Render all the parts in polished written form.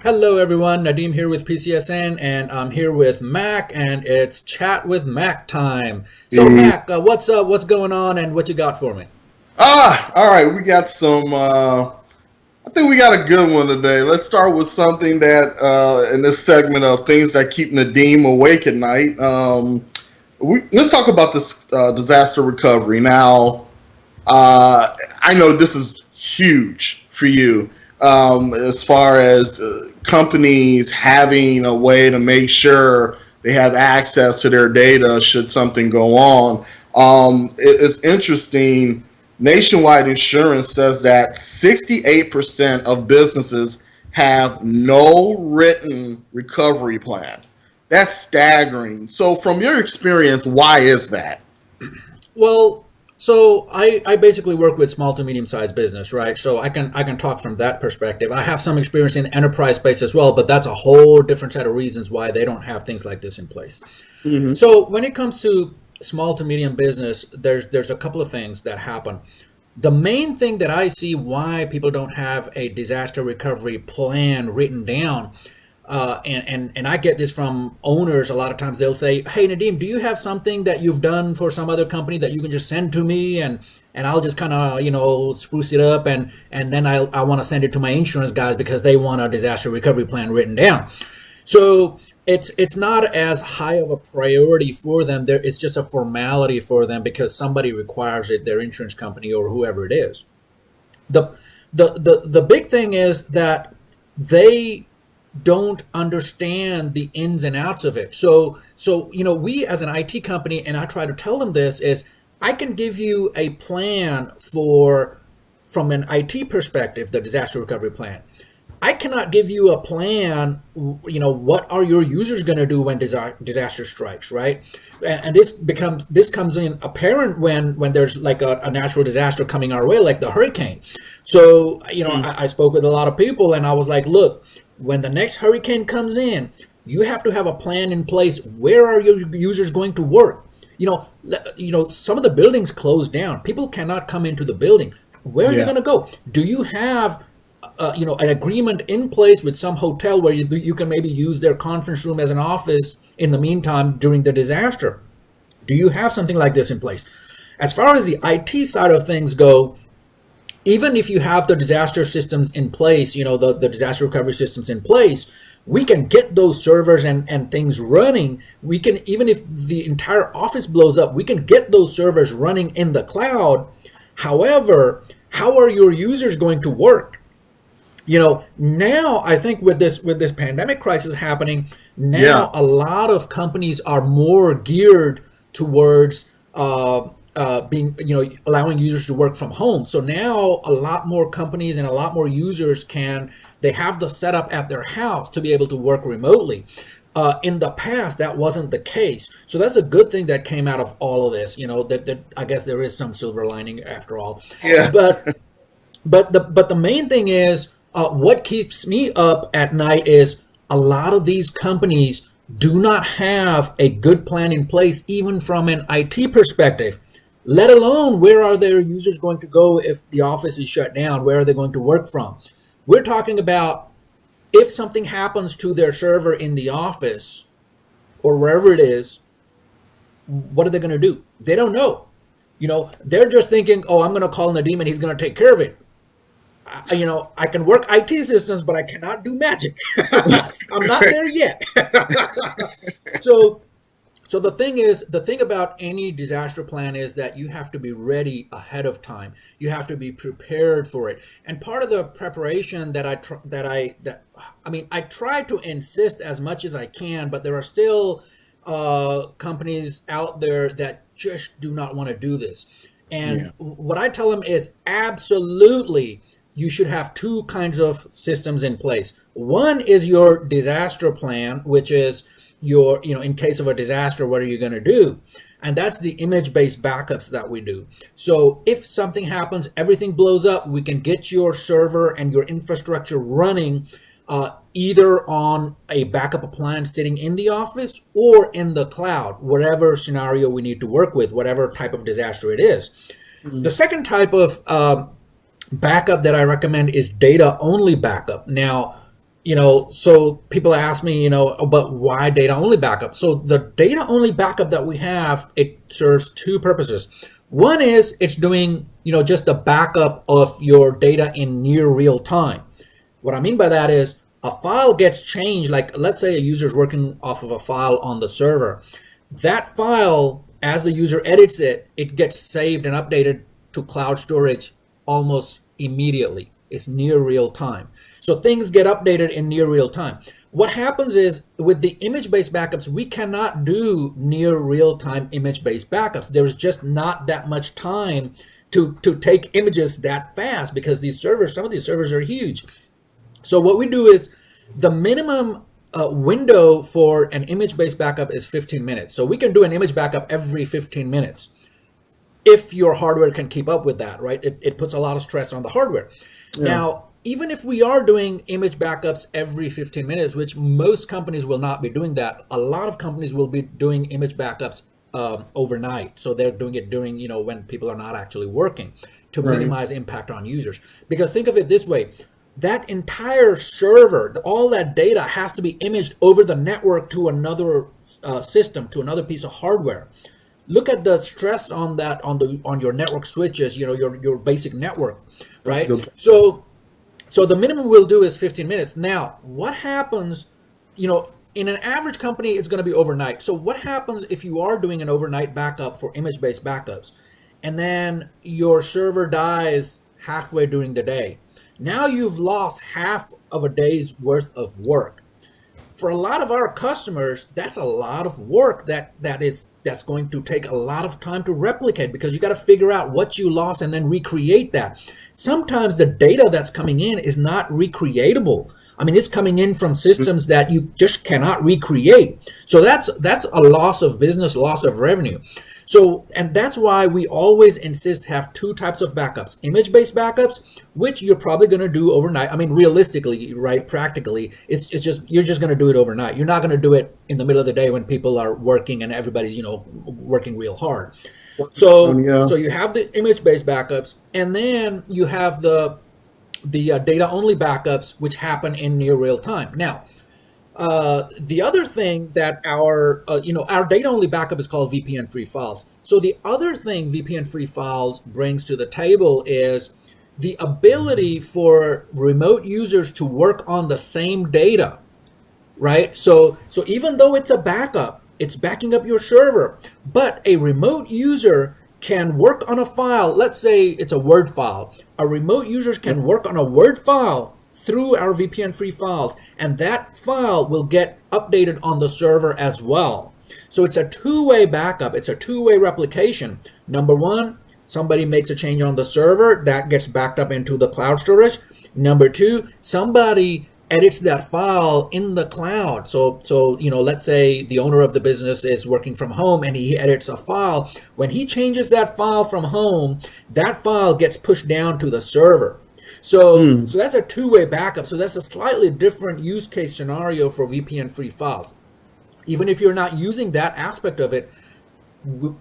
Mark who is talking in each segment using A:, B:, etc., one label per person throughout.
A: Hello, everyone. Nadeem here with PCSN, and I'm here with Mack, and it's Chat with Mack time. So,
B: Eh,
A: Mack, what's up? What's going on, and what you got for me?
B: all right. We got some. I think we got a good one today. Let's start with something that in this segment of things that keep Nadeem awake at night. Let's talk about this disaster recovery. Now, I know this is huge for you as far as companies having a way to make sure they have access to their data should something go on. It's interesting. Nationwide Insurance says that 68% of businesses have no written recovery plan. That's staggering. So, from your experience, why is that?
A: Well, so I basically work with small to medium sized business, right? So I can talk from that perspective. I have some experience in the enterprise space as well, but that's a whole different set of reasons why they don't have things like this in place.
B: Hmm.
A: So when it comes to small to medium business, there's a couple of things that happen. The main thing that I see why people don't have a disaster recovery plan written down, and I get this from owners a lot of times. They'll say, "Hey, Nadeem, do you have something that you've done for some other company that you can just send to me, and I'll just kind of spruce it up, and then I want to send it to my insurance guys because they want a disaster recovery plan written down." So it's not as high of a priority for them. It's just a formality for them because somebody requires it, their insurance company or whoever it is. The the big thing is that they don't understand the ins and outs of it. So we as an IT company, and I try to tell them this is I can give you a plan for from an IT perspective, the disaster recovery plan. I cannot give you a plan. What are your users going to do when disaster strikes, right? And this comes in apparent when there's like a natural disaster coming our way, like the hurricane. So I spoke with a lot of people, and I was like, look, when the next hurricane comes in, you have to have a plan in place. Where are your users going to work? Some of the buildings closed down. People cannot come into the building. Where are they
B: Yeah.
A: going to go? Do you have an agreement in place with some hotel where you can maybe use their conference room as an office in the meantime during the disaster? Do you have something like this in place? As far as the IT side of things go, even if you have the disaster systems in place, the disaster recovery systems in place, we can get those servers and things running. We can, even if the entire office blows up, we can get those servers running in the cloud. However, how are your users going to work? Now I think with this pandemic crisis happening,
B: Yeah.
A: now a lot of companies are more geared towards being allowing users to work from home. So now a lot more companies and a lot more users they have the setup at their house to be able to work remotely. In the past, that wasn't the case. So that's a good thing that came out of all of this. That I guess there is some silver lining after all.
B: Yeah.
A: But the main thing is what keeps me up at night is a lot of these companies do not have a good plan in place, even from an IT perspective. Let alone where are their users going to go if the office is shut down? Where are they going to work from? We're talking about if something happens to their server in the office or wherever it is, what are they going to do? They don't know. They're just thinking, oh, I'm going to call Nadeem and he's going to take care of it. I can work IT systems, but I cannot do magic. I'm not there yet. so, so the thing about any disaster plan is that you have to be ready ahead of time. You have to be prepared for it. And part of the preparation I try to insist as much as I can, but there are still companies out there that just do not want to do this. And
B: Yeah.
A: what I tell them is absolutely you should have two kinds of systems in place. One is your disaster plan, which is in case of a disaster, what are you going to do? And that's the image-based backups that we do. So if something happens, everything blows up, we can get your server and your infrastructure running either on a backup appliance sitting in the office or in the cloud, whatever scenario we need to work with, whatever type of disaster it is. The
B: Mhm.
A: second type of backup that I recommend is data only backup. Now, So people ask me, but why data only backup? So the data only backup that we have, it serves two purposes. One is it's doing, just the backup of your data in near real time. What I mean by that is a file gets changed. Like, let's say a user is working off of a file on the server. That file, as the user edits it, it gets saved and updated to cloud storage almost immediately. It's near real time. So things get updated in near real time. What happens is with the image-based backups, we cannot do near real-time image-based backups. There's just not that much time to take images that fast because some of these servers are huge. So what we do is the minimum window for an image-based backup is 15 minutes. So we can do an image backup every 15 minutes if your hardware can keep up with that, right? It puts a lot of stress on the hardware.
B: Yeah.
A: Now, even if we are doing image backups every 15 minutes, which most companies will not be doing that, a lot of companies will be doing image backups overnight. So they're doing it during, when people are not actually working to
B: Right.
A: minimize impact on users. Because think of it this way, that entire server, all that data has to be imaged over the network to another system, to another piece of hardware. Look at the stress on that on your network switches, your basic network,
B: That's a
A: right?
B: good point.
A: So the minimum we'll do is 15 minutes. Now, what happens, in an average company, it's going to be overnight. So what happens if you are doing an overnight backup for image-based backups, and then your server dies halfway during the day? Now you've lost half of a day's worth of work. For a lot of our customers, that's a lot of work that's going to take a lot of time to replicate because you got to figure out what you lost and then recreate that. Sometimes the data that's coming in is not recreatable. I mean, it's coming in from systems that you just cannot recreate. So that's a loss of business, loss of revenue. So, and that's why we always insist have two types of backups: image-based backups, which you're probably going to do overnight. I mean, realistically, right, practically, it's just you're just going to do it overnight. You're not going to do it in the middle of the day when people are working and everybody's working real hard. So
B: Yeah.
A: so you have the image-based backups, and then you have the data-only backups, which happen in near real time. Now, the other thing that our data only backup is called VPN free files. So the other thing VPN free files brings to the table is the ability for remote users to work on the same data, right? So even though it's a backup, it's backing up your server, but a remote user can work on a file. Let's say it's a Word file. A remote user can work on a Word file through our VPN free files, and that file will get updated on the server as well. So it's a two-way backup. It's a two-way replication. Number one, somebody makes a change on the server that gets backed up into the cloud storage. Number two, somebody edits that file in the cloud. So let's say the owner of the business is working from home and he edits a file. When he changes that file from home, that file gets pushed down to the server. So that's a two-way backup. So that's a slightly different use case scenario for VPN free files. Even if you're not using that aspect of it,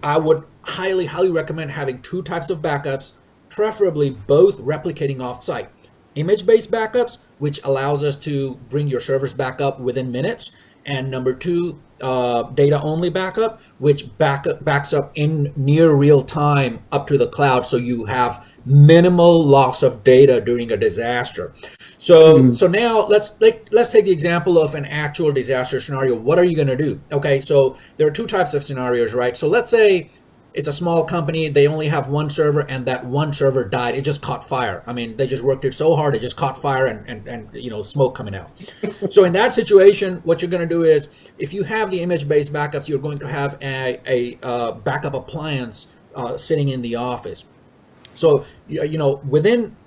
A: I would highly, highly recommend having two types of backups, preferably both replicating offsite. Image-based backups, which allows us to bring your servers back up within minutes, and number two, data-only backup, which backs up in near real time up to the cloud, so you have minimal loss of data during a disaster. So now let's take the example of an actual disaster scenario. What are you going to do? Okay, so there are two types of scenarios, right? So let's say it's a small company, they only have one server, and that one server died. It just caught fire. I mean, they just worked it so hard, it just caught fire and smoke coming out. So in that situation, what you're going to do is, if you have the image-based backups, you're going to have a backup appliance sitting in the office. So within,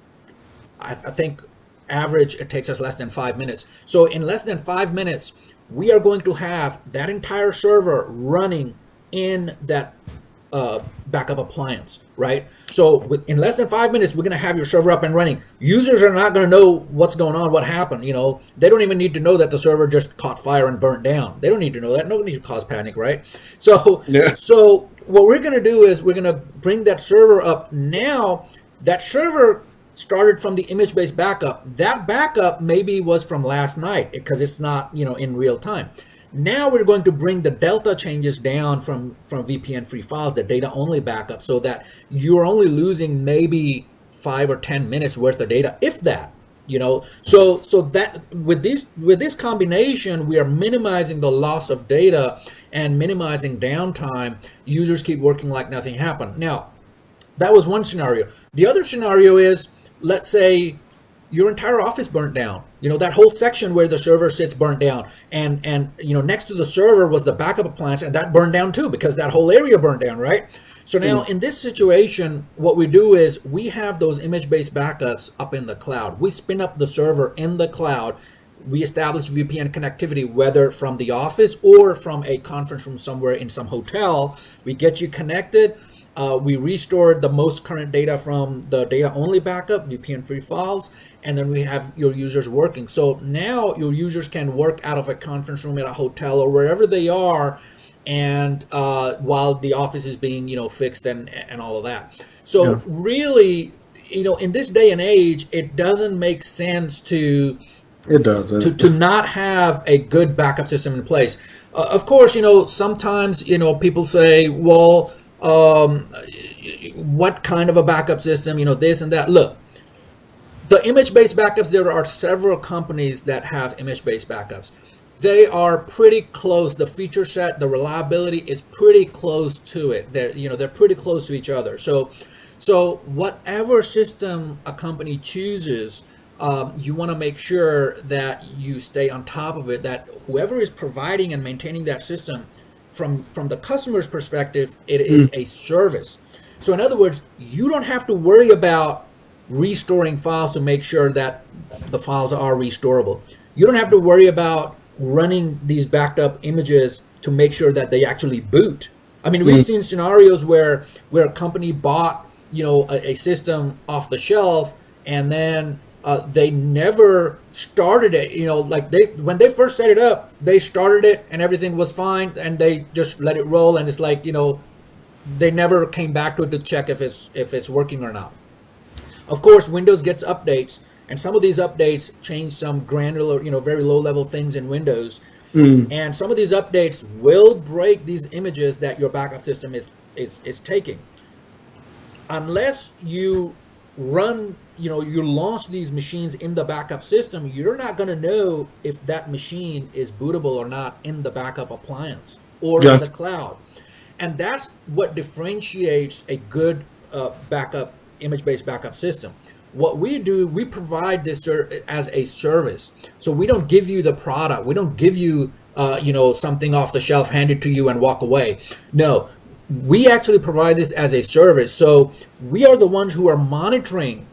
A: I think, average, it takes us less than 5 minutes. So in less than 5 minutes, we are going to have that entire server running in that backup appliance, right? So in less than 5 minutes, we're going to have your server up and running. Users are not going to know what's going on, what happened. They don't even need to know that the server just caught fire and burnt down. They don't need to know that. No need to cause panic, right? So what we're going to do is we're going to bring that server up. Now, that server started from the image-based backup. That backup maybe was from last night because it's not, in real time. Now we're going to bring the delta changes down from VPN-free files, the data-only backup, so that you're only losing maybe 5 or 10 minutes worth of data, if that. So that with this combination, we are minimizing the loss of data and minimizing downtime. Users keep working like nothing happened. Now, that was one scenario. The other scenario is, let's say your entire office burnt down. That whole section where the server sits burnt down, and next to the server was the backup appliance, and that burned down too because that whole area burned down, right? So now in this situation, what we do is we have those image-based backups up in the cloud. We spin up the server in the cloud. We establish VPN connectivity, whether from the office or from a conference room somewhere in some hotel. We get you connected. We restore the most current data from the data-only backup, VPN-free files, and then we have your users working. So now your users can work out of a conference room at a hotel or wherever they are, and while the office is being fixed and all of that. So really, in this day and age, it doesn't make sense to not have a good backup system in place. Of course, sometimes people say, well, what kind of a backup system, this and that. Look, the image-based backups, there are several companies that have image-based backups. They are pretty close. The feature set, the reliability is pretty close to it. They're pretty close to each other. So whatever system a company chooses, you want to make sure that you stay on top of it, that whoever is providing and maintaining that system, from the customer's perspective, it is a service. So in other words, you don't have to worry about restoring files to make sure that the files are restorable. You don't have to worry about running these backed up images to make sure that they actually boot. I mean, we've seen scenarios where a company bought a system off the shelf, and then they never started it. When they first set it up, they started it and everything was fine, and they just let it roll, and it's like they never came back to it to check if it's working or not. Of course, Windows gets updates, and some of these updates change some granular, very low level things in Windows. And some of these updates will break these images that your backup system is taking. Unless you run, you launch these machines in the backup system, you're not going to know if that machine is bootable or not in the backup appliance or in the cloud. And that's what differentiates a good image-based backup system. What we do, we provide this as a service. So we don't give you the product. We don't give you, something off the shelf, hand it to you and walk away. No, we actually provide this as a service. So we are the ones who are monitoring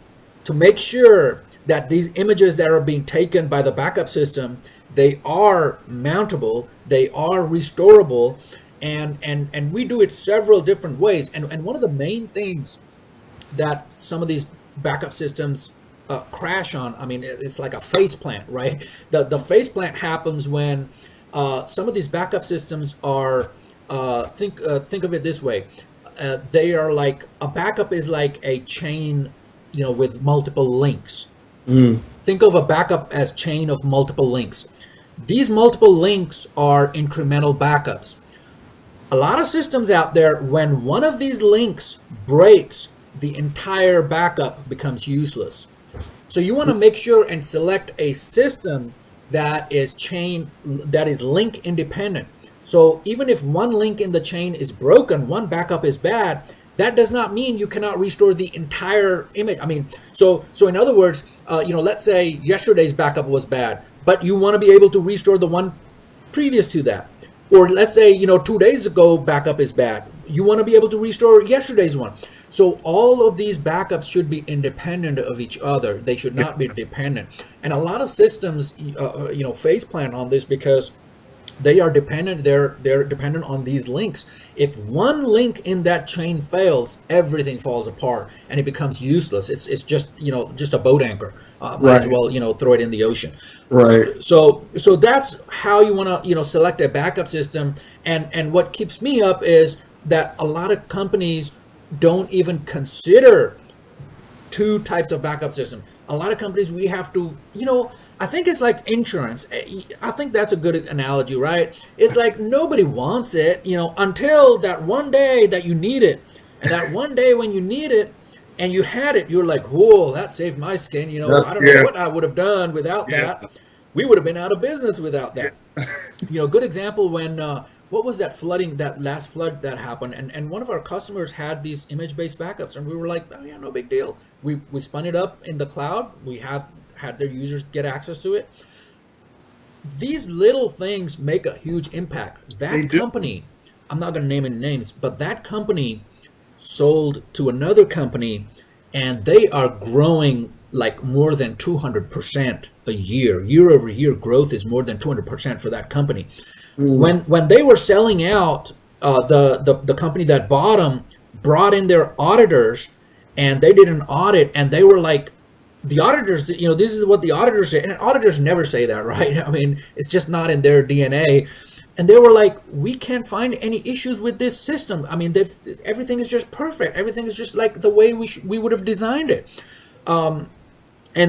A: to make sure that these images that are being taken by the backup system, they are mountable, they are restorable, and we do it several different ways. And one of the main things that some of these backup systems crash on, I mean, it's like a face plant, right? The face plant happens when some of these backup systems are, think of it this way. They are like, a backup is like a chain, with multiple links. Think of a backup as chain of multiple links. These multiple links are incremental backups. A lot of systems out there, when one of these links breaks, the entire backup becomes useless. So you want to make sure and select a system that is link independent. So even if one link in the chain is broken, one backup is bad, that does not mean you cannot restore the entire image. I mean, so in other words, let's say yesterday's backup was bad, but you want to be able to restore the one previous to that. Or let's say, 2 days ago backup is bad. You want to be able to restore yesterday's one. So all of these backups should be independent of each other. They should not be dependent. And a lot of systems, face plant on this because they are dependent. They're dependent on these links. If one link in that chain fails, everything falls apart and it becomes useless. It's just just a boat anchor. Might as well throw it in the ocean.
B: Right.
A: So that's how you want to select a backup system. And what keeps me up is that a lot of companies don't even consider two types of backup system. A lot of companies, we have to, I think it's like insurance. I think that's a good analogy, right? It's like nobody wants it, until that one day that you need it. And that one day when you need it and you had it, you're like, whoa, that saved my skin.
B: That's
A: I don't know
B: yeah,
A: what I would have done without
B: yeah,
A: that. We would have been out of business without
B: yeah.
A: that. Good example when what was that flooding, that last flood that happened, and one of our customers had these image-based backups, and we were like, oh yeah, no big deal. We spun it up in the cloud. We had their users get access to it. These little things make a huge impact.
B: They
A: That
B: do.
A: company, I'm not going to name any names, but that company sold to another company, and they are growing like more than 200% a year. Year over year growth is more than 200% for that company.
B: Mm.
A: When they were selling out, the company that bought them brought in their auditors, and they did an audit, and they were like, the auditors, this is what the auditors say, and auditors never say that, right? I mean, it's just not in their DNA. And they were like, we can't find any issues with this system. I mean, everything is just perfect. Everything is just like the way we would have designed it. And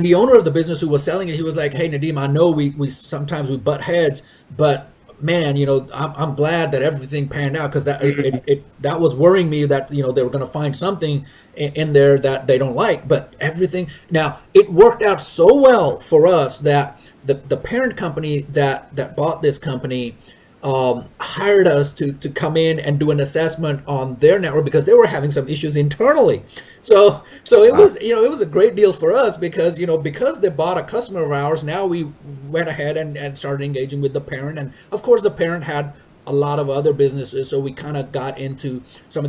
A: the owner of the business who was selling it, he was like, hey, Nadim, I know we sometimes we butt heads, but man, I'm glad that everything panned out, because that was worrying me that they were going to find something in there that they don't like. But everything, now it worked out so well for us that the parent company that bought this company hired us to come in and do an assessment on their network, because they were having some issues internally. So it was it was a great deal for us, because because they bought a customer of ours. Now we went ahead and started engaging with the parent, and of course the parent had a lot of other businesses, so we kind of got into some of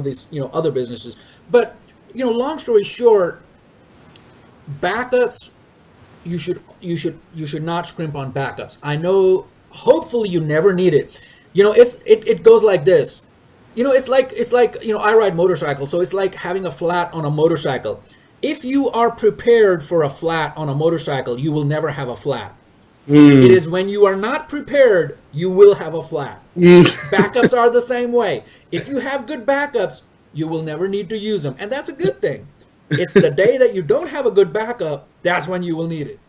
A: these other businesses. But long story short, backups, you should not scrimp on backups. I know, hopefully you never need it. It goes like this. It's like I ride motorcycles, so it's like having a flat on a motorcycle. If you are prepared for a flat on a motorcycle, you will never have a flat. It
B: Mm.
A: is when you are not prepared, you will have a flat.
B: Mm.
A: Backups are the same way. If you have good backups, you will never need to use them, and that's a good thing. It's the day that you don't have a good backup, that's when you will need it.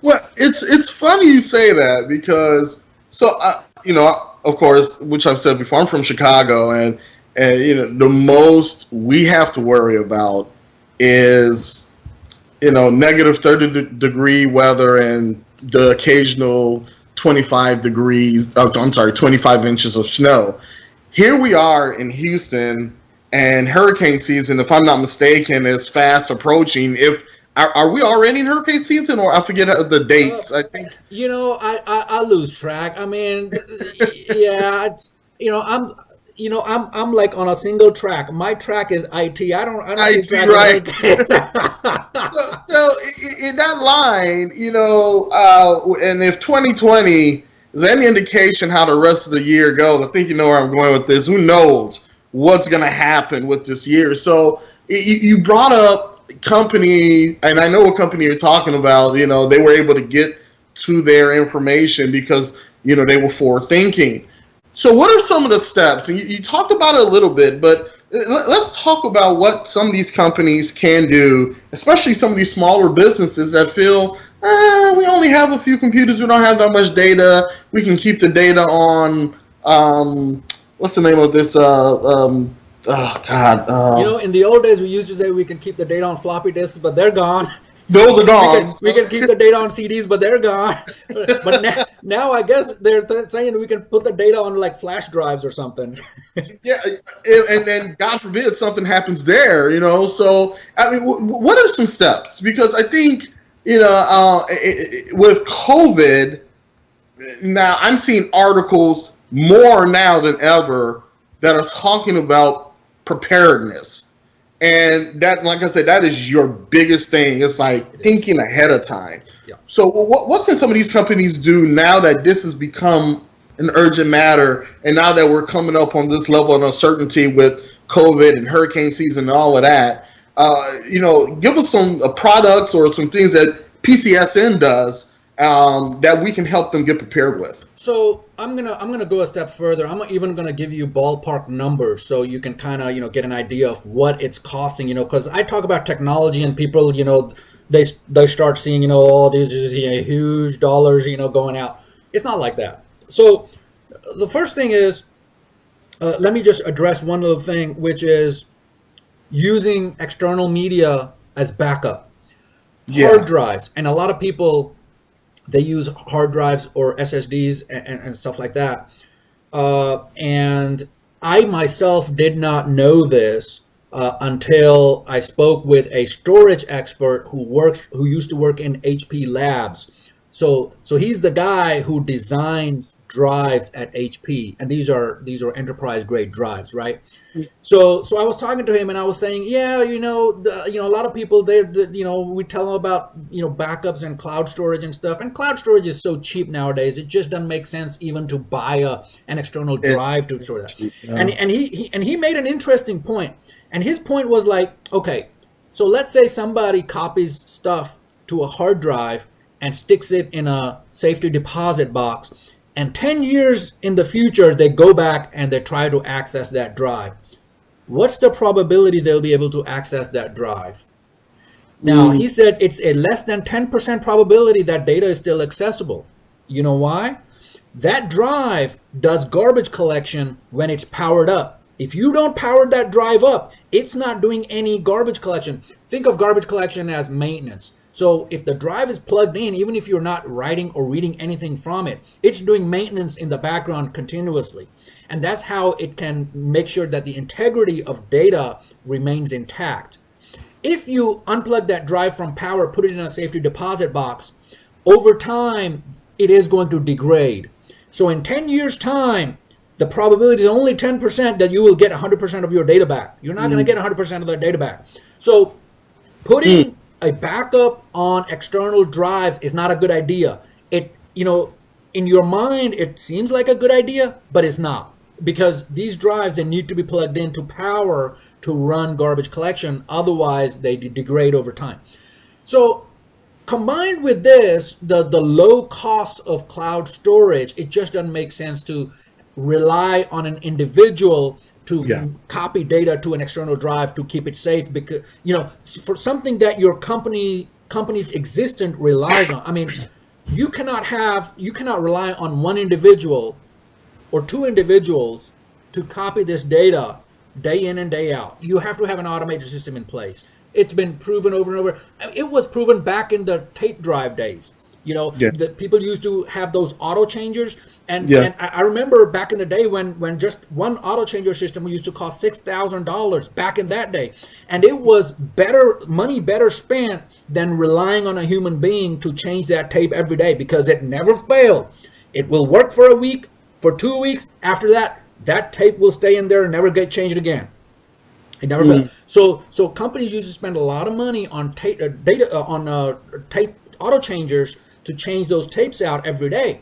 B: Well, it's funny you say that, because of course, which I've said before, I'm from Chicago, and the most we have to worry about is negative 30-degree weather and the occasional 25 degrees. Oh, I'm sorry, 25 inches of snow. Here we are in Houston, and hurricane season, if I'm not mistaken, is fast approaching. If are we already in hurricane season, or I forget the
A: Uh,
B: dates? I think.
A: I lose track. I mean, yeah, I'm like on a single track. My track is IT. I don't
B: I
A: keep
B: see,
A: track of the
B: right.
A: hurricanes.
B: So in that line, and if 2020 is any indication how the rest of the year goes, I think you know where I'm going with this. Who knows what's going to happen with this year? So you brought up company, and I know what company you're talking about. They were able to get to their information because they were forward thinking. So what are some of the steps? And you talked about it a little bit, but let's talk about what some of these companies can do, especially some of these smaller businesses that feel, we only have a few computers, we don't have that much data, we can keep the data on, what's the name of this, oh God,
A: In the old days, we used to say we can keep the data on floppy disks, but they're gone.
B: those are
A: We
B: gone.
A: can we can keep the data on CDs, but they're gone. But now I guess they're saying we can put the data on like flash drives or something.
B: Yeah, and then God forbid something happens there, So I mean, what are some steps? Because I think with COVID, now I'm seeing articles more now than ever that are talking about preparedness, and that, like I said, that is your biggest thing. It's like
A: It is.
B: thinking ahead of time.
A: Yeah.
B: So what can some of these companies do now that this has become an urgent matter, and now that we're coming up on this level of uncertainty with COVID and hurricane season and all of that? Give us some products or some things that PCSN does that we can help them get prepared with.
A: So I'm gonna go a step further. I'm even gonna give you ballpark numbers so you can kind of get an idea of what it's costing. Because I talk about technology and people they start seeing all these huge dollars going out. It's not like that. So the first thing is, let me just address one little thing, which is using external media as backup. Hard
B: Yeah.
A: drives, and a lot of people, they use hard drives or SSDs and stuff like that. And I myself did not know this until I spoke with a storage expert who used to work in HP Labs. So he's the guy who designs drives at HP, and these are enterprise grade drives, right? So I was talking to him and I was saying, yeah, a lot of people we tell them about backups and cloud storage and stuff, and cloud storage is so cheap nowadays. It just doesn't make sense even to buy an external
B: It's
A: drive to store that.
B: cheap.
A: And he made an interesting point, and his point was like, okay, so let's say somebody copies stuff to a hard drive and sticks it in a safety deposit box, and 10 years in the future they go back and they try to access that drive. What's the probability they'll be able to access that drive? Now,
B: Mm,
A: he said it's a less than 10% probability that data is still accessible. You know why? That drive does garbage collection when it's powered up. If you don't power that drive up, it's not doing any garbage collection. Think of garbage collection as maintenance. So if the drive is plugged in, even if you're not writing or reading anything from it, it's doing maintenance in the background continuously. And that's how it can make sure that the integrity of data remains intact. If you unplug that drive from power, put it in a safety deposit box, over time, it is going to degrade. So in 10 years' time, the probability is only 10% that you will get 100% of your data back. You're not going to
B: mm,
A: get 100% of that data back. So
B: mm.
A: putting a backup on external drives is not a good idea. In your mind, it seems like a good idea, but it's not. Because these drives, they need to be plugged into power to run garbage collection. Otherwise, they degrade over time. So combined with this, the low cost of cloud storage, it just doesn't make sense to rely on an individual
B: Yeah.
A: to copy data to an external drive to keep it safe, because for something that your company's existence relies on. I mean, you cannot rely on one individual or two individuals to copy this data day in and day out. You have to have an automated system in place. It's been proven over and over. It was proven back in the tape drive days.
B: Yeah.
A: That people used to have those auto changers, and
B: Yeah.
A: and I remember back in the day when just one auto changer system used to cost $6,000 back in that day, and it was better spent than relying on a human being to change that tape every day, because it never failed. It will work for a week, for 2 weeks. After that, that tape will stay in there and never get changed again. It never fails.
B: Mm,
A: So companies used to spend a lot of money on tape auto changers to change those tapes out every day.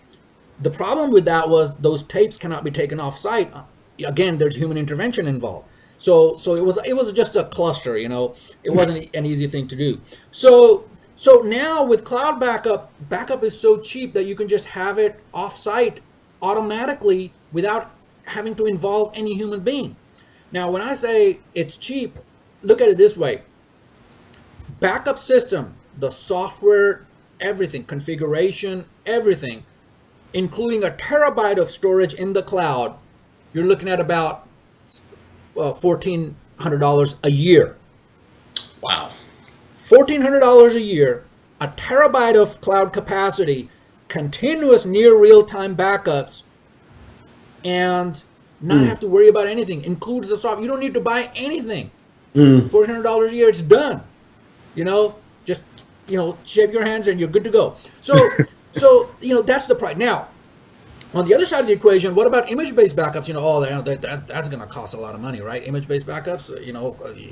A: The problem with that was those tapes cannot be taken off site. Again, there's human intervention involved. So it was just a cluster. It wasn't an easy thing to do. So now with cloud backup is so cheap that you can just have it off site automatically without having to involve any human being. Now, when I say it's cheap, look at it this way. Backup system, the software, everything, configuration, everything, including a terabyte of storage in the cloud, you're looking at about $1,400 a year.
B: wow.
A: $1,400 a year, a terabyte of cloud capacity, continuous near real-time backups, and not
B: Mm,
A: have to worry about anything. Includes the software. You don't need to buy anything.
B: mm.
A: $1,400 a year, it's done. Just shave your hands and you're good to go. So that's the price. Now, on the other side of the equation, what about image-based backups? That's going to cost a lot of money, right? Image-based backups,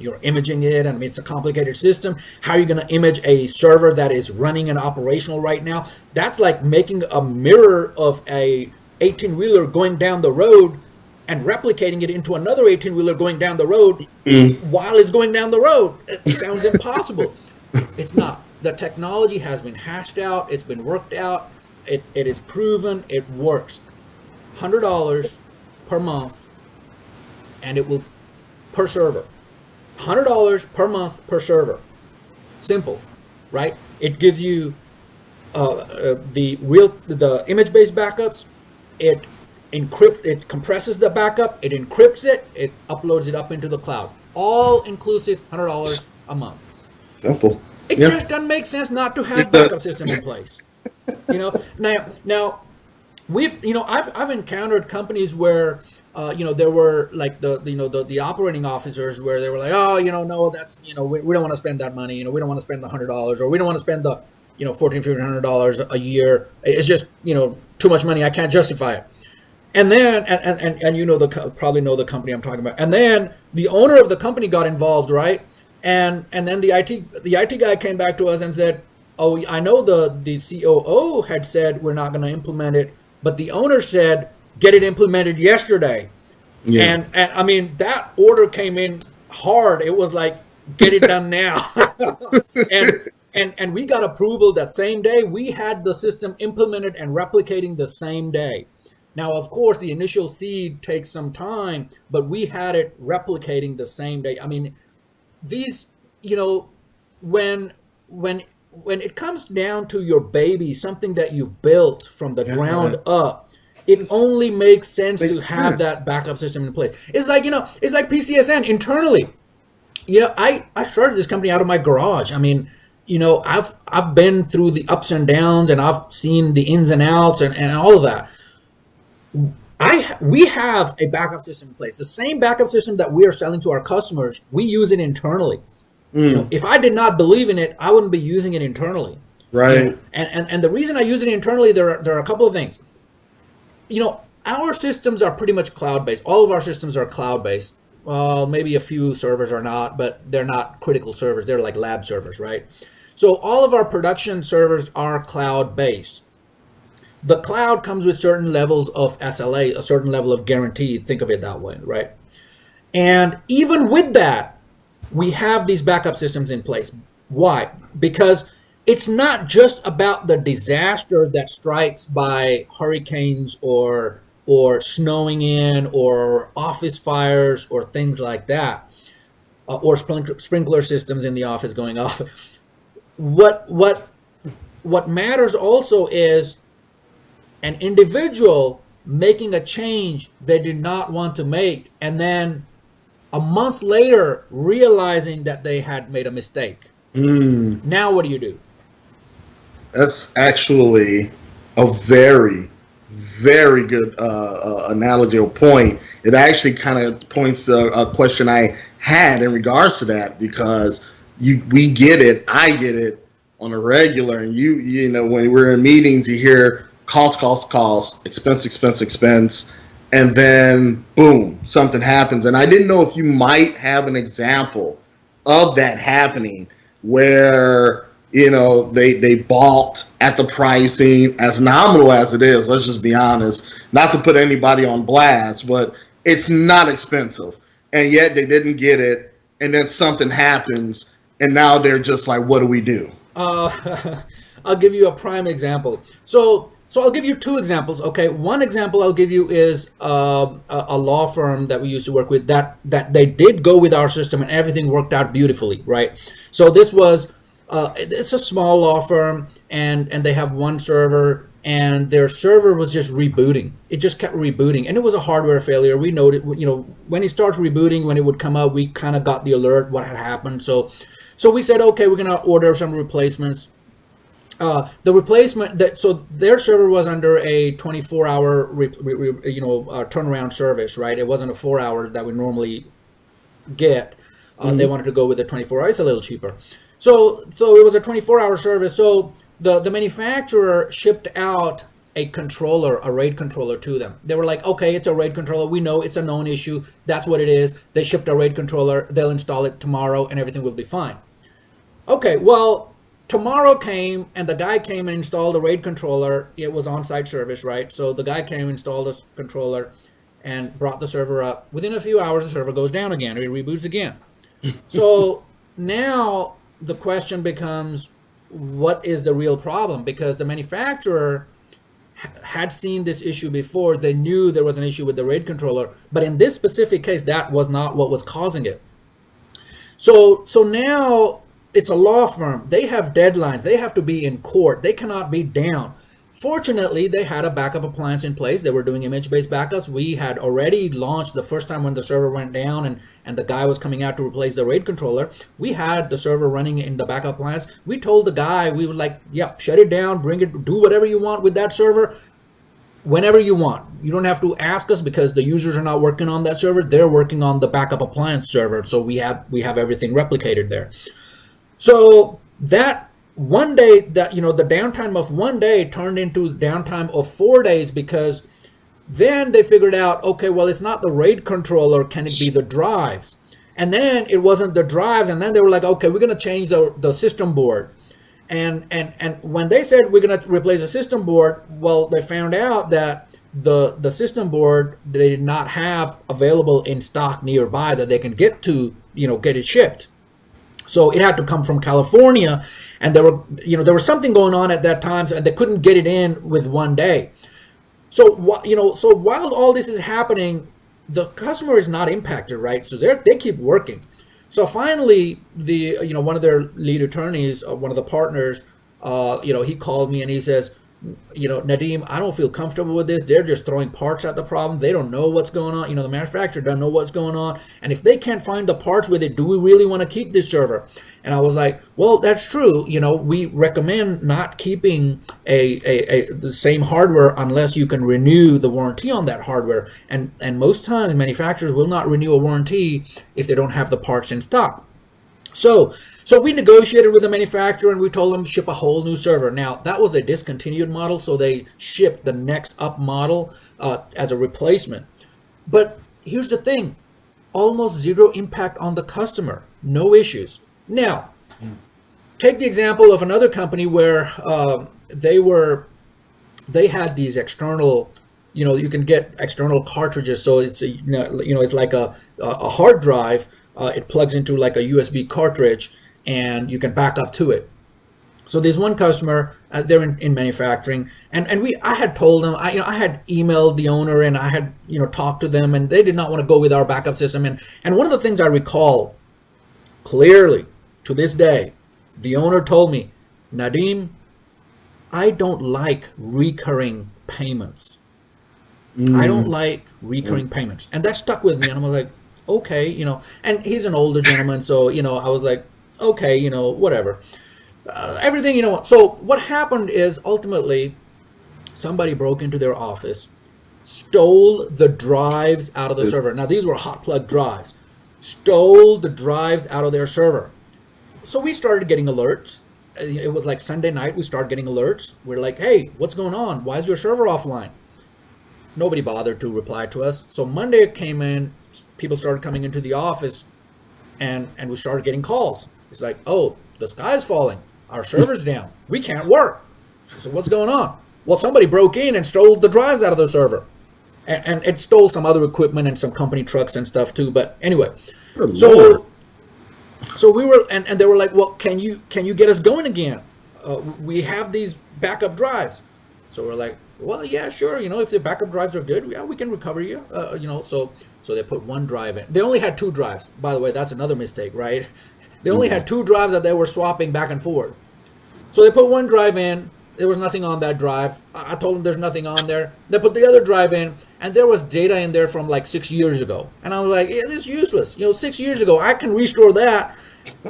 A: you're imaging it, and I mean, it's a complicated system. How are you going to image a server that is running and operational right now? That's like making a mirror of a 18-wheeler going down the road and replicating it into another 18-wheeler going down the road
B: Mm.
A: while it's going down the road. It sounds impossible. It's not. The technology has been hashed out. It's been worked out. It is proven it works. $100 per month, and it will per server. $100 per month per server. Simple, right? It gives you the image-based backups. It compresses the backup, it encrypts it, it uploads it up into the cloud. All inclusive, $100 a month.
B: Simple.
A: It
B: Yeah.
A: just doesn't make sense not to have backup system in place. Now I've encountered companies where there were like the operating officers where they were like, oh, no, that's, we don't want to spend that money, we don't want to spend the $100, or we don't want to spend the $1,400-$1,500 a year. It's just too much money, I can't justify it. And then and probably know the company I'm talking about. And then the owner of the company got involved, right? And then the IT guy came back to us and said, "Oh, I know the COO had said we're not going to implement it, but the owner said get it implemented yesterday."
B: Yeah.
A: And I mean, that order came in hard. It was like, get it done now. and and we got approval that same day. We had the system implemented and replicating the same day. Now, of course, the initial seed takes some time, but we had it replicating the same day. I mean, these, when when when it comes down to your baby, something that you've built from the
B: Yeah.
A: ground up,
B: It's
A: it
B: just
A: only makes sense to
B: makes
A: have
B: sense.
A: that backup system in place. It's like PCSN internally. I started this company out of my garage. I mean, I've been through the ups and downs, and I've seen the ins and outs, and all of that. We have a backup system in place. The same backup system that we are selling to our customers, we use it internally.
B: Mm,
A: If I did not believe in it, I wouldn't be using it internally.
B: right.
A: And the reason I use it internally, there are a couple of things. Our systems are pretty much cloud based. All of our systems are cloud based. Well, maybe a few servers are not, but they're not critical servers. They're like lab servers, right? So all of our production servers are cloud based. The cloud comes with certain levels of SLA, a certain level of guarantee. Think of it that way, right? And even with that, we have these backup systems in place. Why? Because it's not just about the disaster that strikes by hurricanes or snowing in or office fires or things like that, or sprinkler systems in the office going off. What matters also is an individual making a change they did not want to make, and then a month later realizing that they had made a mistake.
B: Mm,
A: Now what do you do?
B: that's actually a very, very good analogy or point. It actually kind of points to a question I had in regards to that because we get it, I get it on a regular, and when we're in meetings, you hear cost, expense, and then boom, something happens. And I didn't know if you might have an example of that happening where they balked at the pricing, as nominal as it is. Let's just be honest, not to put anybody on blast, but it's not expensive, and yet they didn't get it, and then something happens, and now they're just like, what do we do?
A: I'll give you a prime example. So I'll give you two examples. Okay, one example I'll give you is a law firm that we used to work with that they did go with our system and everything worked out beautifully, right? So this was it's a small law firm, and they have one server, and their server was just rebooting. It just kept rebooting, and it was a hardware failure. We noted, when it starts rebooting, when it would come out, we kind of got the alert what had happened. So we said, okay, we're gonna order some replacements. The replacement that so their server was under a 24-hour turnaround service, right? It wasn't a 4-hour that we normally get. They
B: Mm-hmm.
A: wanted to go with a 24-hour. It's a little cheaper. So it was a 24-hour service. So the manufacturer shipped out a controller, a RAID controller to them. They were like, okay, it's a RAID controller. We know it's a known issue. That's what it is. They shipped a RAID controller. They'll install it tomorrow, and everything will be fine. Okay, well, tomorrow came, and the guy came and installed a RAID controller. It was on-site service, right? So the guy came, installed a controller, and brought the server up. Within a few hours, the server goes down again. It reboots again. So now the question becomes, what is the real problem? Because the manufacturer had seen this issue before. They knew there was an issue with the RAID controller, but in this specific case, that was not what was causing it. So now it's a law firm. They have deadlines. They have to be in court. They cannot be down. Fortunately, they had a backup appliance in place. They were doing image-based backups. We had already launched the first time when the server went down and the guy was coming out to replace the RAID controller. We had the server running in the backup appliance. We told the guy, we were like, yep, shut it down, bring it, do whatever you want with that server whenever you want. You don't have to ask us because the users are not working on that server. They're working on the backup appliance server. So we have everything replicated there. So that one day, that the downtime of one day turned into downtime of 4 days, because then they figured out, okay, well, it's not the RAID controller, can it be the drives? And then it wasn't the drives, and then they were like, okay, we're going to change the system board. And when they said we're going to replace the system board, well, they found out that the system board they did not have available in stock nearby that they can get to, get it shipped. So it had to come from California, and there was something going on at that time, so they couldn't get it in with one day. So while all this is happening, the customer is not impacted, right? So they keep working. So finally, one of their lead attorneys, one of the partners, he called me and he says, Nadeem, I don't feel comfortable with this. They're just throwing parts at the problem. They don't know what's going on. The manufacturer doesn't know what's going on. And if they can't find the parts with it, do we really want to keep this server? And I was like, well, that's true. We recommend not keeping the same hardware unless you can renew the warranty on that hardware. And most times manufacturers will not renew a warranty if they don't have the parts in stock. So we negotiated with the manufacturer and we told them to ship a whole new server. Now, that was a discontinued model, so they shipped the next up model as a replacement. But here's the thing, almost zero impact on the customer, no issues. Now, take the example of another company where they had these external, you can get external cartridges, so it's it's like a hard drive. It plugs into like a USB cartridge, and you can back up to it. So there's one customer, they're in manufacturing, and I had told them, I had emailed the owner and I had talked to them, and they did not want to go with our backup system. And one of the things I recall clearly to this day, the owner told me, Nadeem, I don't like recurring payments. I don't like recurring payments, and that stuck with me. And I'm like, okay, and he's an older gentleman, so I was like, okay, whatever, everything, so what happened is ultimately somebody broke into their office, stole the drives out of the server. Now these were hot plug drives, stole the drives out of their server. So we started getting alerts. It was like Sunday night, we started getting alerts. We're like, hey, what's going on? Why is your server offline? Nobody bothered to reply to us. So Monday came in, people started coming into the office, and we started getting calls. It's like, oh, the sky's falling, our server's down, we can't work. So what's going on? Well, somebody broke in and stole the drives out of the server, and it stole some other equipment and some company trucks and stuff too. But anyway, so we were, and they were like, well, can you get us going again? We have these backup drives. So we're like, well, yeah, sure. If the backup drives are good, yeah, we can recover you. So they put one drive in. They only had two drives. By the way, that's another mistake, right? They only had two drives that they were swapping back and forth. So they put one drive in. There was nothing on that drive. I told them there's nothing on there. They put the other drive in, and there was data in there from like 6 years ago. And I was like, yeah, this is useless. 6 years ago, I can restore that.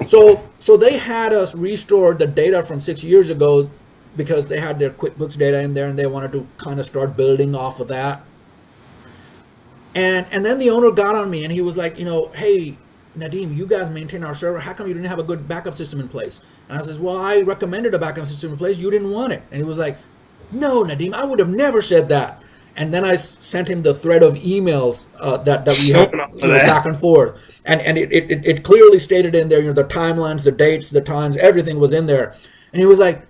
A: So they had us restore the data from 6 years ago because they had their QuickBooks data in there, and they wanted to kind of start building off of that. And then the owner got on me, and he was like, hey, Nadeem, you guys maintain our server. How come you didn't have a good backup system in place? And I says, well, I recommended a backup system in place. You didn't want it. And he was like, no, Nadeem, I would have never said that. And then I sent him the thread of emails that we had back and forth. And it clearly stated in there, the timelines, the dates, the times, everything was in there. And he was like,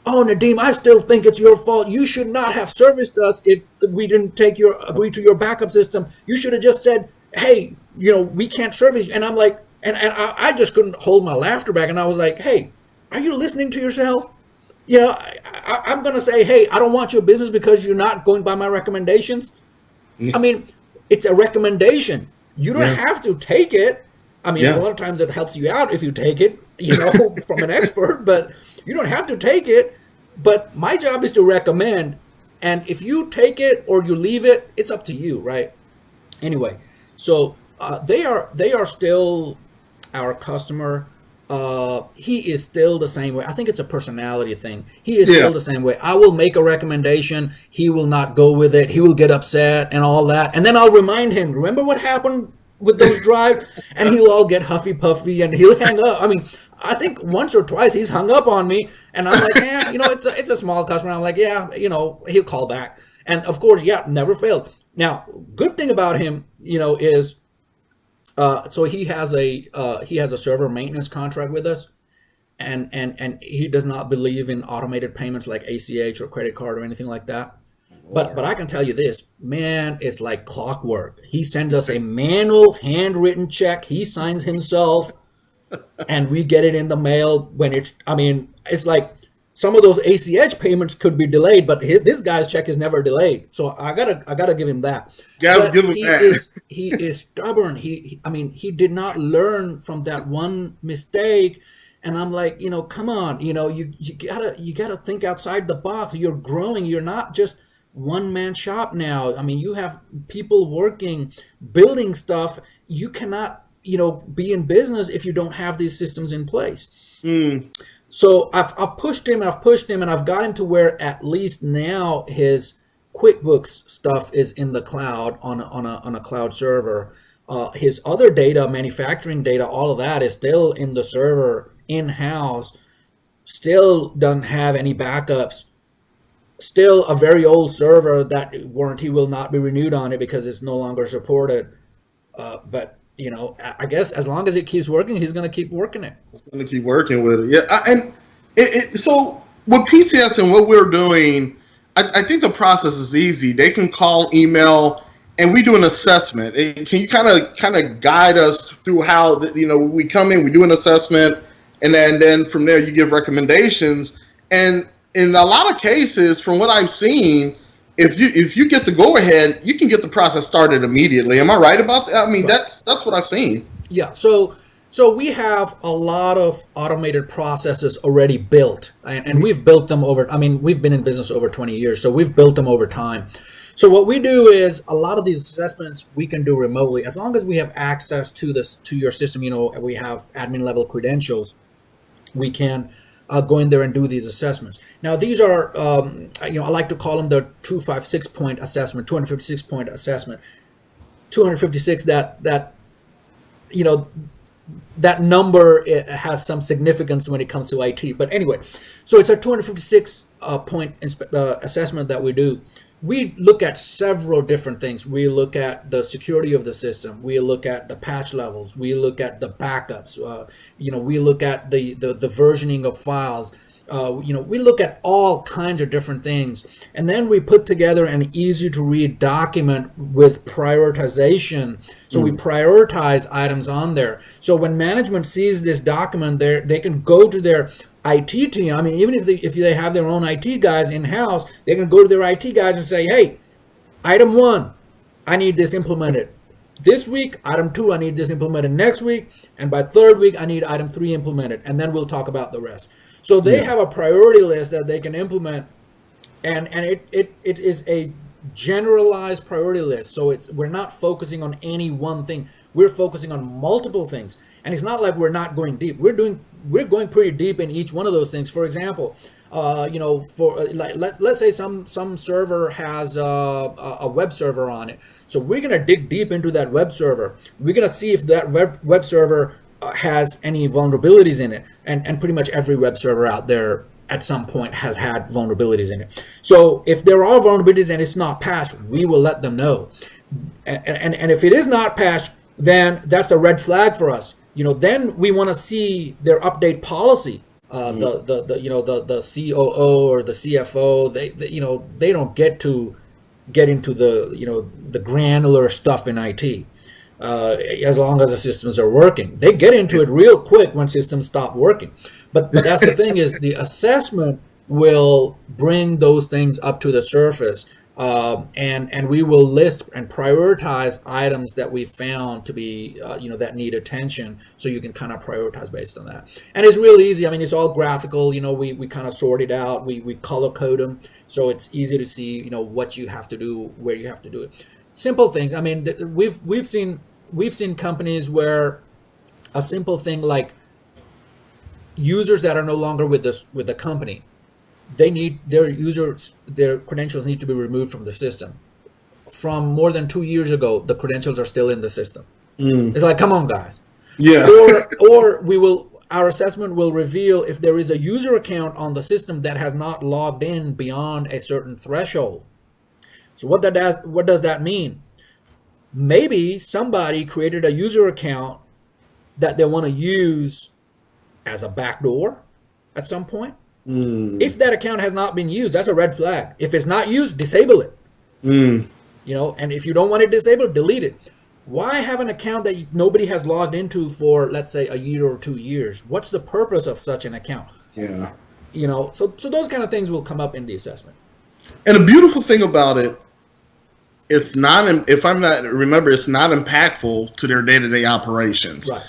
A: oh, Nadeem, I still think it's your fault. You should not have serviced us if we didn't agree to your backup system. You should have just said, hey, we can't service you. And I'm like, and I just couldn't hold my laughter back. And I was like, hey, are you listening to yourself? I'm going to say, hey, I don't want your business because you're not going by my recommendations. I mean, it's a recommendation. You don't
B: Yeah.
A: have to take it. I mean, a
B: Yeah.
A: lot of times it helps you out if you take it, from an expert, but you don't have to take it. But my job is to recommend. And if you take it or you leave it, it's up to you, right? Anyway, so they are still our customer. He is still the same way. I think it's a personality thing. He is
B: Yeah.
A: still the same way. I will make a recommendation. He will not go with it. He will get upset and all that. And then I'll remind him, remember what happened with those drives? And he'll all get huffy puffy and he'll hang up. I mean, I think once or twice he's hung up on me, and I'm like, yeah, it's a small customer. I'm like, yeah, he'll call back. And of course, yeah, never failed. Now, good thing about him, is so he has a server maintenance contract with us, and he does not believe in automated payments like ACH or credit card or anything like that. But
B: Lord.
A: I can tell you this, man, it's like clockwork. He sends us a manual handwritten check. He signs himself, and we get it in the mail when it's like some of those ACH payments could be delayed, but this guy's check is never delayed. So I gotta give him that.
B: Gotta
A: But
B: give it
A: he
B: that.
A: is he is stubborn. He did not learn from that one mistake. And I'm like, come on, you gotta think outside the box. You're growing. You're not just one man shop now. I mean, you have people working, building stuff. You cannot, be in business if you don't have these systems in place.
B: Mm.
A: So I've pushed him and I've pushed him and I've got him to where at least now his QuickBooks stuff is in the cloud on a cloud server. His other data, manufacturing data, all of that is still in the server in house. Still doesn't have any backups. Still a very old server that warranty will not be renewed on it because it's no longer supported. But I guess as long as it keeps working, he's going to keep working it.
B: It's going to keep working with it. Yeah, and so with PCS and what we're doing, I think the process is easy. They can call, email, and we do an assessment. Can you kind of guide us through how we come in, we do an assessment, and then from there you give recommendations. And in a lot of cases, from what I've seen, if you get the go ahead, you can get the process started immediately. Am I right about that? I mean,
A: Right.
B: that's what I've seen.
A: Yeah. So we have a lot of automated processes already built, and we've built them over. I mean, we've been in business over 20 years, so we've built them over time. So what we do is a lot of these assessments we can do remotely as long as we have access to your system. We have admin level credentials. We can go in there and do these assessments. Now these are, I like to call them the 256 point assessment, 256 point assessment, 256. You know that number has some significance when it comes to IT. But anyway, so it's a 256 point assessment that we do. We look at several different things. We look at the security of the system. We look at the patch levels. We look at the backups. We look at the versioning of files. We look at all kinds of different things. And then we put together an easy to read document with prioritization. So we prioritize items on there. So when management sees this document, they can go to their IT team. I mean, even if they have their own IT guys in house, they can go to their IT guys and say, "Hey, item 1, I need this implemented this week. Item 2, I need this implemented next week, and by third week, I need item 3 implemented, and then we'll talk about the rest." So they have a priority list that they can implement, and it is a generalized priority list. So we're not focusing on any one thing. We're focusing on multiple things, and it's not like we're not going deep. We're going pretty deep in each one of those things. For example, let's say some server has a web server on it. So we're gonna dig deep into that web server. We're gonna see if that web server has any vulnerabilities in it, and pretty much every web server out there at some point has had vulnerabilities in it. So if there are vulnerabilities and it's not patched, we will let them know. And if it is not patched, then that's a red flag for us. Then we want to see their update policy. The COO or the CFO, they don't get into the granular stuff in IT. As long as the systems are working, they get into it real quick when systems stop working. But that's the thing is the assessment. will bring those things up to the surface, and we will list and prioritize items that we found to be that need attention, so you can kind of prioritize based on that. And it's really easy. I mean, it's all graphical. We kind of sort it out. We color code them, so it's easy to see what you have to do, where you have to do it. Simple things. I mean, we've seen companies where a simple thing like users that are no longer with the company, their credentials need to be removed from the system. From more than 2 years ago, the credentials are still in the system. It's like, come on, guys.
B: Yeah.
A: Or our assessment will reveal if there is a user account on the system that has not logged in beyond a certain threshold. So what does that mean? Maybe somebody created a user account that they want to use as a backdoor at some point. If that account has not been used, that's a red flag. If it's not used, disable it. And if you don't want it disabled, delete it. Why have an account that nobody has logged into for, let's say, a year or 2 years? What's the purpose of such an account?
B: Yeah.
A: So those kind of things will come up in the assessment.
B: And the beautiful thing about it, it's not, if I'm not, remember, it's not impactful to their day-to-day operations.
A: Right.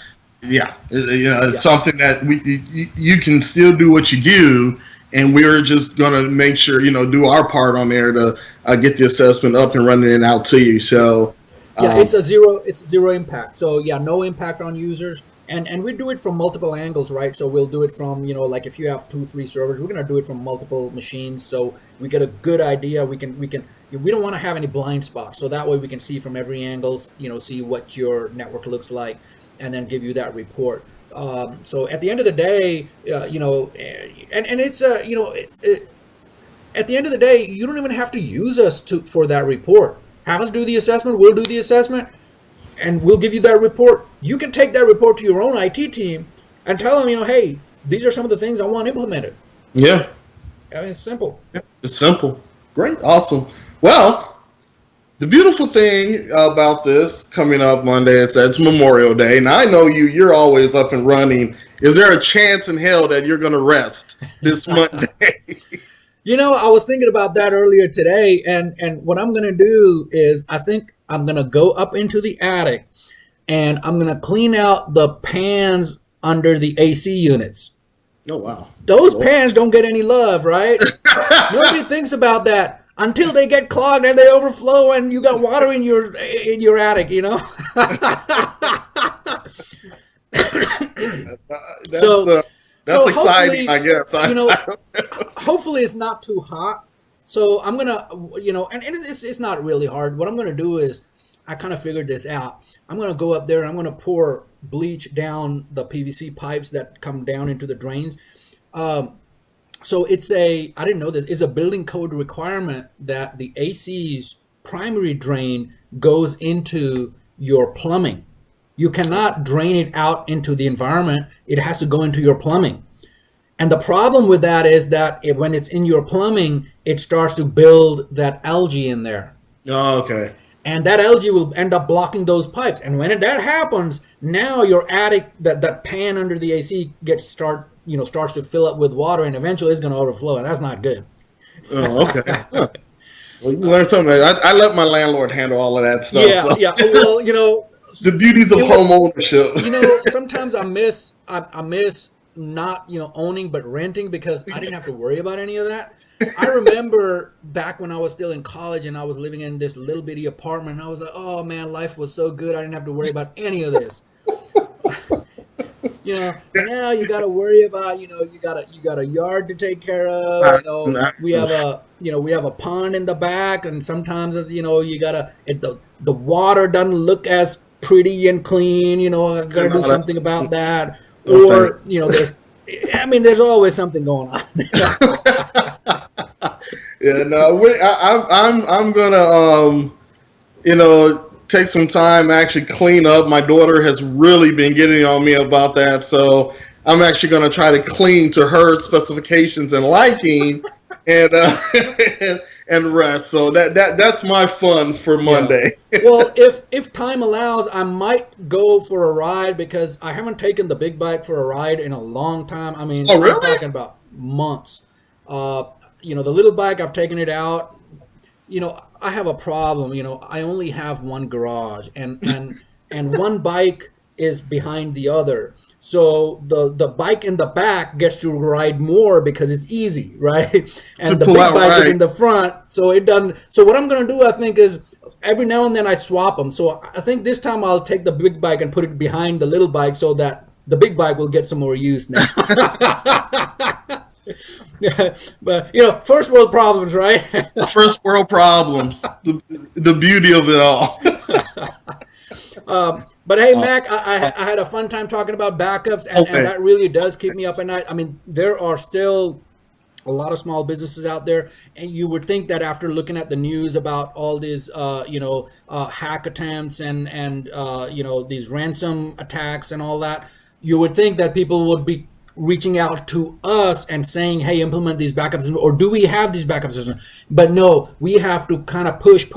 B: Yeah, it's something that you can still do what you do, and we're just gonna make sure do our part on there to get the assessment up and running and out to you. So
A: it's zero impact. So no impact on users, and we do it from multiple angles, right? So we'll do it from like if you have 2-3 servers, we're gonna do it from multiple machines, so we get a good idea. We don't want to have any blind spots, so that way we can see from every angle, see what your network looks like, and then give you that report. So at the end of the day, and it's at the end of the day, you don't even have to use us for that report. Have us do the assessment. We'll do the assessment, and we'll give you that report. You can take that report to your own IT team and tell them, hey, these are some of the things I want implemented.
B: Yeah.
A: I mean, it's simple.
B: Yeah, it's simple. Great. Awesome. Well, the beautiful thing about this coming up Monday, it's Memorial Day. Now, I know you're always up and running. Is there a chance in hell that you're going to rest this Monday?
A: I was thinking about that earlier today, and what I'm going to do is I think I'm going to go up into the attic, and I'm going to clean out the pans under the AC units.
B: Oh, wow.
A: Those pans don't get any love, right? Nobody thinks about that until they get clogged and they overflow and you got water in your attic,
B: That's exciting, I guess.
A: Hopefully it's not too hot. So I'm gonna, and it's not really hard. What I'm gonna do is, I kind of figured this out. I'm gonna go up there and I'm gonna pour bleach down the PVC pipes that come down into the drains. So I didn't know this, it's a building code requirement that the AC's primary drain goes into your plumbing. You cannot drain it out into the environment. It has to go into your plumbing. And the problem with that is that when it's in your plumbing, it starts to build that algae in there.
B: Oh, okay.
A: And that algae will end up blocking those pipes. And when that happens, now your attic, that pan under the AC starts to fill up with water, and eventually it's going to overflow, and that's not good.
B: Oh, okay. Huh. Well, you learned something. I let my landlord handle all of that stuff.
A: Yeah. Well,
B: the beauties of home ownership.
A: Sometimes I miss not owning but renting, because I didn't have to worry about any of that. I remember back when I was still in college and I was living in this little bitty apartment, and I was like, oh man, life was so good. I didn't have to worry about any of this. Now you got to worry about, you got a yard to take care of. We have a pond in the back, and sometimes you gotta, the water doesn't look as pretty and clean. I gotta do something about that. Or there's always something going on.
B: Yeah, no, I'm gonna take some time to actually clean up. My daughter has really been getting on me about that, so I'm actually going to try to clean to her specifications and liking, and rest. So that's my fun for Monday.
A: Yeah. Well, if time allows, I might go for a ride, because I haven't taken the big bike for a ride in a long time. I mean,
B: oh, really?
A: I'm talking about months. Uh, the little bike, I've taken it out. I have a problem. I only have one garage, and one bike is behind the other. So the bike in the back gets to ride more because it's easy, right?
B: To
A: And the
B: pull
A: big
B: out
A: bike is
B: right.
A: in the front, so it doesn't. So what I'm gonna do, I think, is every now and then I swap them. So I think this time I'll take the big bike and put it behind the little bike so that the big bike will get some more use now. Yeah, but first world problems, right?
B: First world problems. The beauty of it all.
A: But hey,
B: Uh,
A: Mac, I had a fun time talking about backups, and
B: okay.
A: that really does keep me up at night. I mean, there are still a lot of small businesses out there, and you would think that after looking at the news about all these, hack attempts and these ransom attacks and all that, you would think that people would be reaching out to us and saying, "Hey, implement these backup systems," or "Do we have these backup systems?" But no, we have to kind of push,
B: To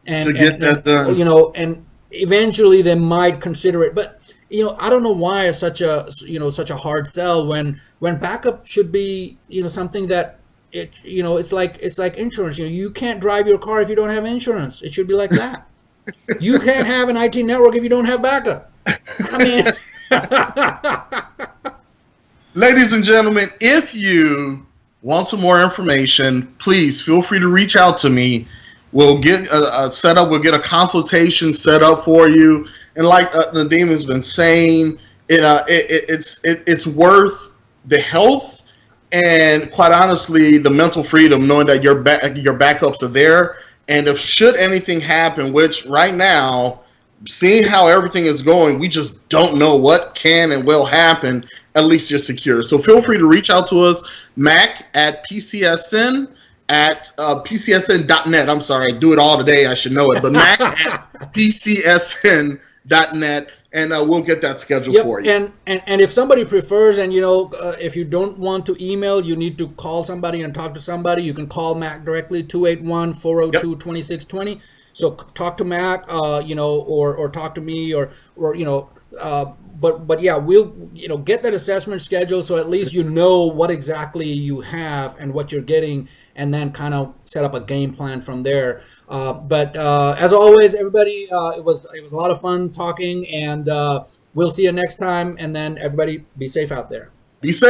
A: and
B: get
A: and
B: that
A: and
B: done.
A: and eventually they might consider it, but I don't know why it's such a hard sell when backup should be something that it's like insurance. You can't drive your car if you don't have insurance. It should be like that. You can't have an IT network if you don't have backup. I mean,
B: Ladies and gentlemen, if you want some more information, please feel free to reach out to me. We'll get a setup. We'll get a consultation set up for you. And like Nadeem has been saying, it's worth the health and quite honestly the mental freedom, knowing that your backups are there. And if should anything happen, which right now, seeing how everything is going, we just don't know what can and will happen. At least you're secure. So feel free to reach out to us, Mac at PCSN at PCSN.net. I'm sorry, I do it all today. I should know it, but Mac at PCSN.net, and we'll get that scheduled
A: yep.
B: for you.
A: And if somebody prefers, and if you don't want to email, you need to call somebody and talk to somebody. You can call Mac directly, 281-402
B: Yep.
A: 2620. So talk to Mac, or talk to me, but yeah, we'll get that assessment schedule so at least you know what exactly you have and what you're getting, and then kind of set up a game plan from there. But as always, everybody, it was a lot of fun talking, and we'll see you next time. And then everybody, be safe out there.
B: Be safe.